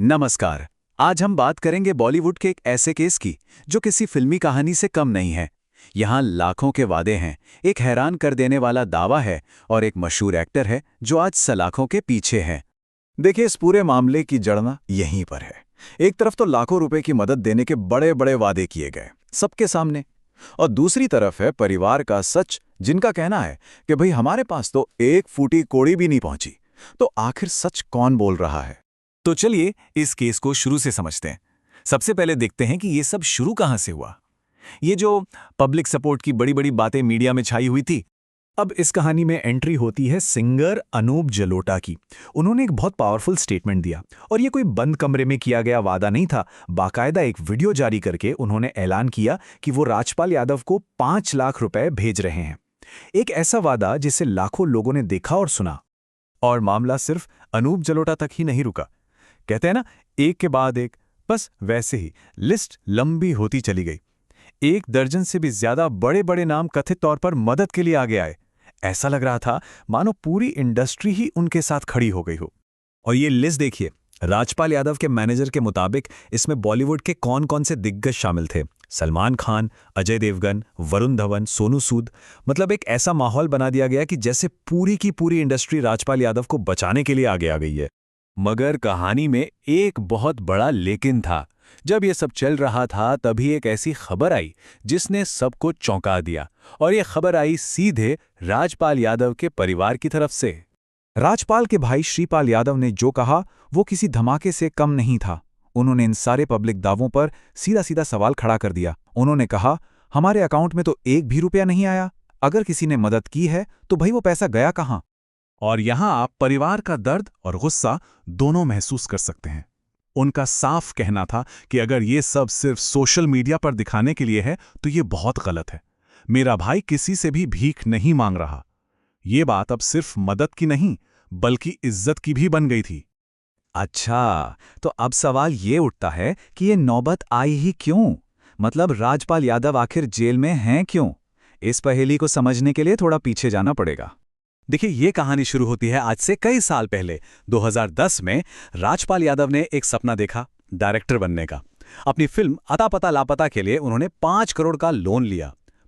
नमस्कार। आज हम बात करेंगे बॉलीवुड के एक ऐसे केस की जो किसी फिल्मी कहानी से कम नहीं है। यहाँ लाखों के वादे हैं, एक हैरान कर देने वाला दावा है और एक मशहूर एक्टर है जो आज सलाखों के पीछे है। देखिए, इस पूरे मामले की जड़ ना यहीं पर है। एक तरफ तो लाखों रुपए की मदद देने के बड़े बड़े वादे किए गए सबके सामने, और दूसरी तरफ है परिवार का सच, जिनका कहना है कि भाई हमारे पास तो एक फूटी कोड़ी भी नहीं पहुंची। तो आखिर सच कौन बोल रहा है? तो चलिए इस केस को शुरू से समझते हैं। सबसे पहले देखते हैं कि ये सब शुरू कहां से हुआ। ये जो पब्लिक सपोर्ट की बड़ी बड़ी बातें मीडिया में छाई हुई थी। अब इस कहानी में एंट्री होती है सिंगर अनूप जलोटा की। उन्होंने एक बहुत पावरफुल स्टेटमेंट दिया, और ये कोई बंद कमरे में किया गया वादा नहीं था। बाकायदा एक वीडियो जारी करके उन्होंने ऐलान किया कि वो राजपाल यादव को 5 लाख रुपए भेज रहे हैं। एक ऐसा वादा जिसे लाखों लोगों ने देखा और सुना। और मामला सिर्फ अनूप जलोटा तक ही नहीं रुका। कहते हैं ना, एक के बाद एक, बस वैसे ही लिस्ट लंबी होती चली गई। 1 दर्जन से भी ज्यादा बड़े बड़े नाम कथित तौर पर मदद के लिए आगे आए। ऐसा लग रहा था मानो पूरी इंडस्ट्री ही उनके साथ खड़ी हो गई हो। और ये लिस्ट देखिए, राजपाल यादव के मैनेजर के मुताबिक इसमें बॉलीवुड के कौन कौन से दिग्गज शामिल थे। सलमान खान, अजय देवगन, वरुण धवन, सोनू सूद। मतलब एक ऐसा माहौल बना दिया गया कि जैसे पूरी की पूरी इंडस्ट्री राजपाल यादव को बचाने के लिए आगे आ गई है। मगर कहानी में एक बहुत बड़ा लेकिन था। जब ये सब चल रहा था तभी एक ऐसी खबर आई जिसने सबको चौंका दिया, और ये खबर आई सीधे राजपाल यादव के परिवार की तरफ से। राजपाल के भाई श्रीपाल यादव ने जो कहा वो किसी धमाके से कम नहीं था। उन्होंने इन सारे पब्लिक दावों पर सीधा सीधा सवाल खड़ा कर दिया। उन्होंने कहा, हमारे अकाउंट में तो एक भी रुपया नहीं आया। अगर किसी ने मदद की है तो भाई वो पैसा गया कहां? और यहां आप परिवार का दर्द और गुस्सा दोनों महसूस कर सकते हैं। उनका साफ कहना था कि अगर ये सब सिर्फ सोशल मीडिया पर दिखाने के लिए है तो ये बहुत गलत है। मेरा भाई किसी से भी भीख नहीं मांग रहा। ये बात अब सिर्फ मदद की नहीं बल्कि इज्जत की भी बन गई थी। अच्छा, तो अब सवाल ये उठता है कि ये नौबत आई ही क्यों? मतलब राजपाल यादव आखिर जेल में हैं क्यों? इस पहेली को समझने के लिए थोड़ा पीछे जाना पड़ेगा। देखिए, ये कहानी शुरू होती है आज से कई साल पहले। 2010 में राजपाल यादव ने एक सपना देखा, डायरेक्टर बनने का। अपनी फिल्म अता पता लापता के लिए उन्होंने 5 करोड़ का लोन लिया,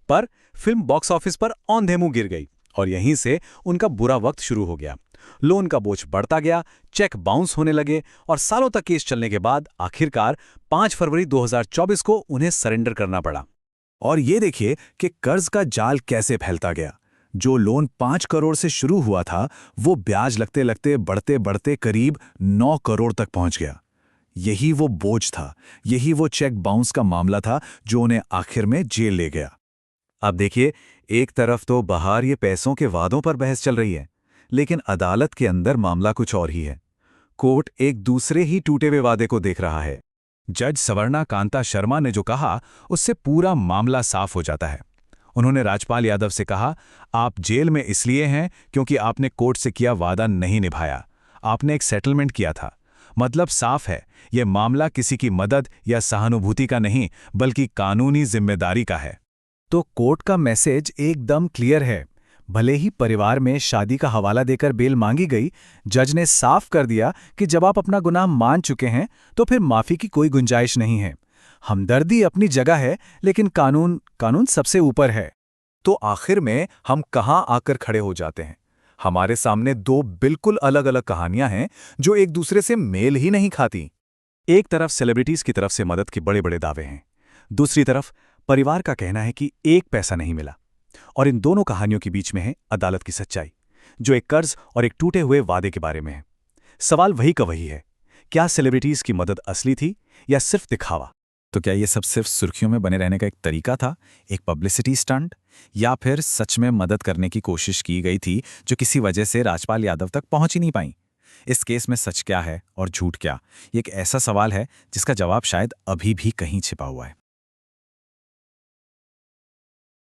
पर फिल्म बॉक्स ऑफिस पर औंधे मुंह गिर गई, और यहीं से उनका बुरा वक्त शुरू हो गया। लोन का बोझ बढ़ता गया, चेक बाउंस होने लगे, और सालों तक केस चलने के बाद आखिरकार 5 फरवरी 2024 को उन्हें सरेंडर करना पड़ा। और ये देखिए कि कर्ज का जाल कैसे फैलता गया। जो लोन 5 करोड़ से शुरू हुआ था वो ब्याज लगते लगते बढ़ते बढ़ते करीब 9 करोड़ तक पहुंच गया। यही वो बोझ था, यही वो चेक बाउंस का मामला था जो उन्हें आखिर में जेल ले गया। अब देखिए, एक तरफ तो बाहर ये पैसों के वादों पर बहस चल रही है, लेकिन अदालत के अंदर मामला कुछ और ही है। कोर्ट एक दूसरे ही टूटे हुए वादे को देख रहा है। जज सवर्णा कांता शर्मा ने जो कहा उससे पूरा मामला साफ हो जाता है। उन्होंने राजपाल यादव से कहा, आप जेल में इसलिए हैं क्योंकि आपने कोर्ट से किया वादा नहीं निभाया। आपने एक सेटलमेंट किया था। मतलब साफ है, यह मामला किसी की मदद या सहानुभूति का नहीं बल्कि कानूनी जिम्मेदारी का है। तो कोर्ट का मैसेज एकदम क्लियर है। भले ही परिवार में शादी का हवाला देकर बेल मांगी गई, जज ने साफ कर दिया कि जब आप अपना गुनाह मान चुके हैं तो फिर माफी की कोई गुंजाइश नहीं है। हमदर्दी अपनी जगह है, लेकिन कानून सबसे ऊपर है। तो आखिर में हम कहां आकर खड़े हो जाते हैं? हमारे सामने 2 बिल्कुल अलग अलग कहानियां हैं जो एक दूसरे से मेल ही नहीं खाती। एक तरफ सेलिब्रिटीज की तरफ से मदद के बड़े बड़े दावे हैं, दूसरी तरफ परिवार का कहना है कि एक पैसा नहीं मिला। और इन दोनों कहानियों के बीच में है अदालत की सच्चाई, जो एक कर्ज और एक टूटे हुए वादे के बारे में है। सवाल वही का वही है, क्या सेलिब्रिटीज की मदद असली थी या सिर्फ दिखावा? तो क्या ये सब सिर्फ सुर्खियों में बने रहने का एक तरीका था, एक पब्लिसिटी स्टंट, या फिर सच में मदद करने की कोशिश की गई थी जो किसी वजह से राजपाल यादव तक पहुंच ही नहीं पाई? इस केस में सच क्या है और झूठ क्या, ये एक ऐसा सवाल है जिसका जवाब शायद अभी भी कहीं छिपा हुआ है।